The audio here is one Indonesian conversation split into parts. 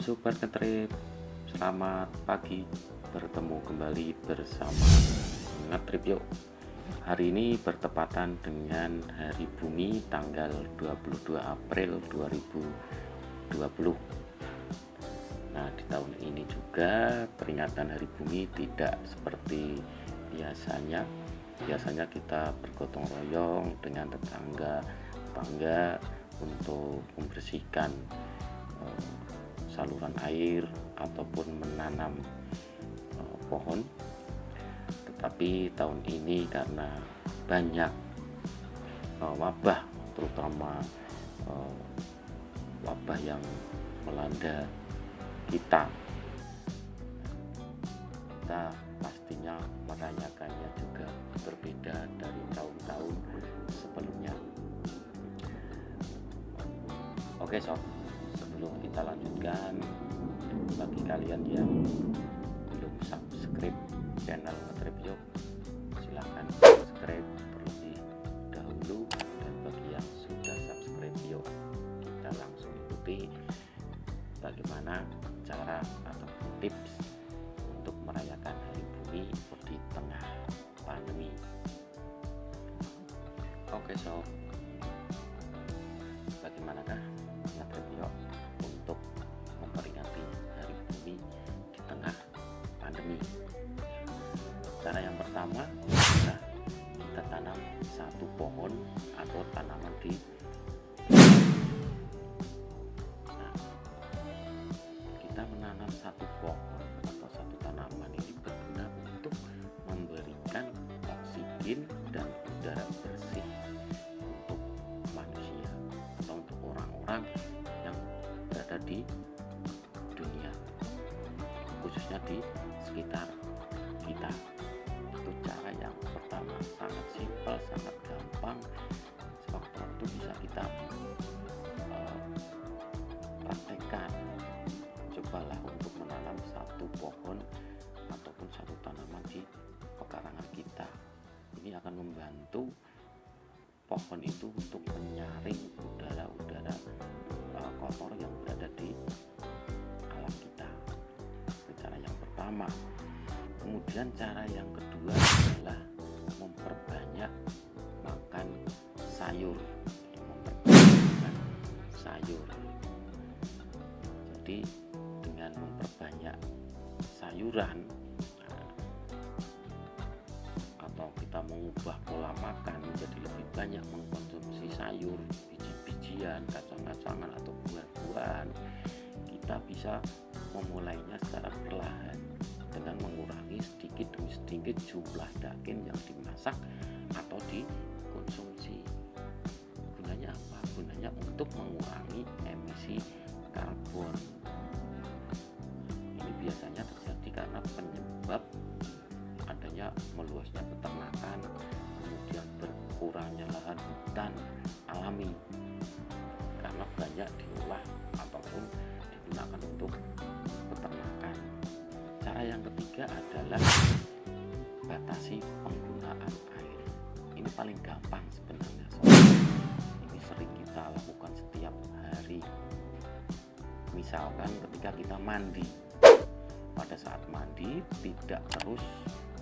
Sobat Ngetrip, selamat pagi. Bertemu kembali bersama Ngetrip Yuk. Hari ini bertepatan dengan Hari Bumi tanggal 22 April 2020. Nah, di tahun ini juga peringatan Hari Bumi tidak seperti biasanya. Biasanya kita bergotong royong dengan tetangga untuk membersihkan saluran air ataupun menanam pohon. Tetapi tahun ini karena banyak wabah, terutama wabah yang melanda kita pastinya merayakannya juga berbeda dari tahun-tahun sebelumnya. Oke sob, sebelum kita lanjutkan, bagi kalian yang belum subscribe channel Ngetrip Yuk, silahkan subscribe terlebih dahulu. Dan bagi yang sudah subscribe, yuk kita langsung ikuti bagaimana cara atau tips untuk merayakan Hari Bumi di tengah pandemi. Oke sob, bagaimanakah Ngetrip Yuk untuk memperingati Hari Bumi di tengah pandemi? Cara yang pertama adalah kita tanam satu pohon atau tanaman di kita menanam satu pohon atau satu tanaman ini berguna untuk memberikan oksigen dan udara bersih untuk manusia atau untuk orang-orang yang berada di dunia, khususnya di sekitar kita. Itu cara yang pertama, sangat simpel, sangat gampang. Waktu itu bisa kita praktekkan. Cobalah untuk menanam satu pohon ataupun satu tanaman di pekarangan kita. Ini akan membantu pohon itu untuk menyaring udara-udara kotor yang berada di alam kita. Itu cara yang pertama. Kemudian cara yang kedua adalah memperbanyak makan sayur. Jadi dengan memperbanyak sayuran atau kita mengubah pola makan menjadi lebih banyak mengkonsumsi sayur, biji-bijian, kacang-kacangan atau buah-buahan, kita bisa memulainya secara perlahan dengan mengurangi sedikit demi sedikit jumlah daging yang dimasak atau dikonsumsi. Gunanya apa? Gunanya untuk mengurangi emisi karbon. Ini biasanya terjadi karena penyebab adanya meluasnya peternakan, kemudian berkurangnya lahan hutan alami karena banyak diolah ataupun digunakan untuk peternakan. Cara yang ketiga adalah batasi penggunaan air. Ini paling gampang sebenarnya. Ini sering kita lakukan setiap hari. Misalkan ketika kita mandi, pada saat mandi tidak terus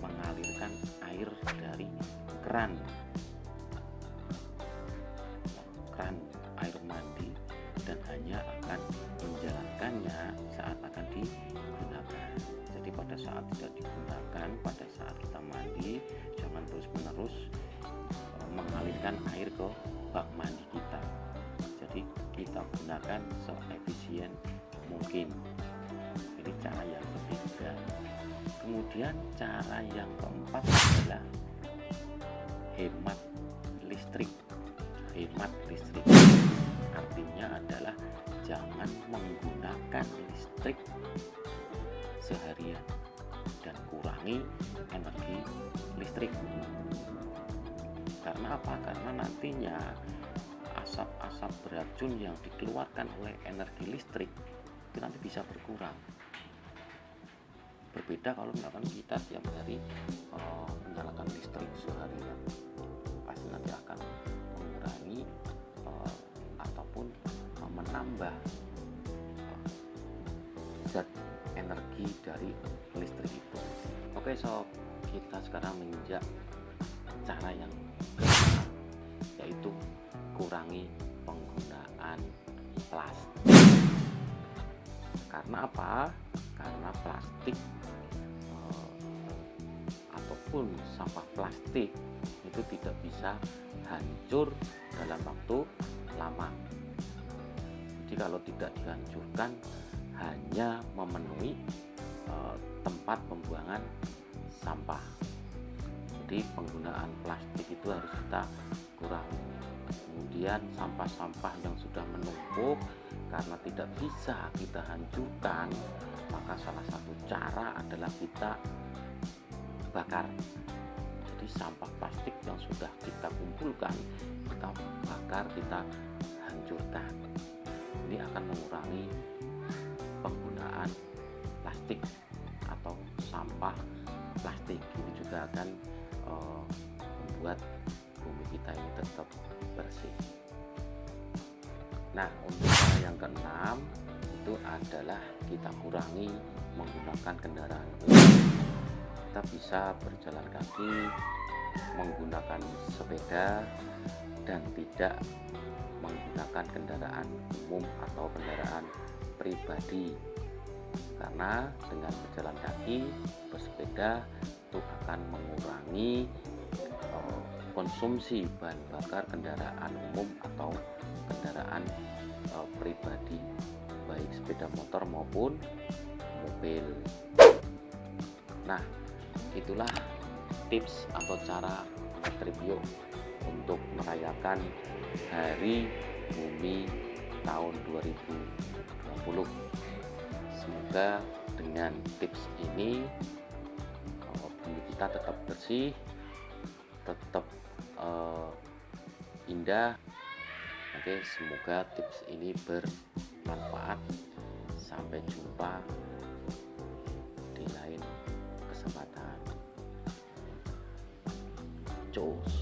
mengalirkan air dari keran air mandi, dan hanya akan menjalankannya saat akan digunakan. Jadi pada saat tidak digunakan, pada saat kita mandi, jangan terus menerus mengalirkan air ke bak mandi kita. Jadi kita gunakan seefisien mungkin. Ini cara yang ketiga. Kemudian cara yang keempat adalah hemat listrik. Hemat listrik artinya adalah jangan menggunakan listrik seharian dan kurangi energi listrik. Karena apa? Karena nantinya asap-asap beracun yang dikeluarkan oleh energi listrik itu nanti bisa berkurang. Berbeda kalau misalkan kita tiap hari menyalakan listrik seharian, pasti nanti akan mengurangi ataupun menambah zat energi dari listrik itu. Oke sob, kita sekarang menginjak cara yang kedua, yaitu kurangi penggunaan plastik. Karena apa? Karena plastik ataupun sampah plastik itu tidak bisa hancur dalam waktu lama. Jadi kalau tidak dihancurkan, hanya memenuhi tempat pembuangan sampah. Jadi penggunaan plastik itu harus kita kurangi. Kemudian sampah-sampah yang sudah menumpuk karena tidak bisa kita hancurkan, maka salah satu cara adalah kita bakar. Jadi sampah plastik yang sudah kita kumpulkan, kita bakar, kita hancurkan. Ini akan mengurangi penggunaan plastik atau sampah plastik. Ini juga akan membuat bumi kita ini tetap bersih. Nah, untuk cara yang keenam itu adalah kita kurangi menggunakan kendaraan umum. Kita bisa berjalan kaki, menggunakan sepeda, dan tidak menggunakan kendaraan umum atau kendaraan pribadi. Karena dengan berjalan kaki, bersepeda itu akan mengurangi konsumsi bahan bakar kendaraan umum atau kendaraan pribadi, baik sepeda motor maupun mobil. Nah, itulah tips atau cara Trivio untuk merayakan Hari Bumi tahun 2020. Semoga dengan tips ini bumi kita tetap bersih, tetap indah. Oke, semoga tips ini bermanfaat. Sampai jumpa di lain kesempatan. Cus.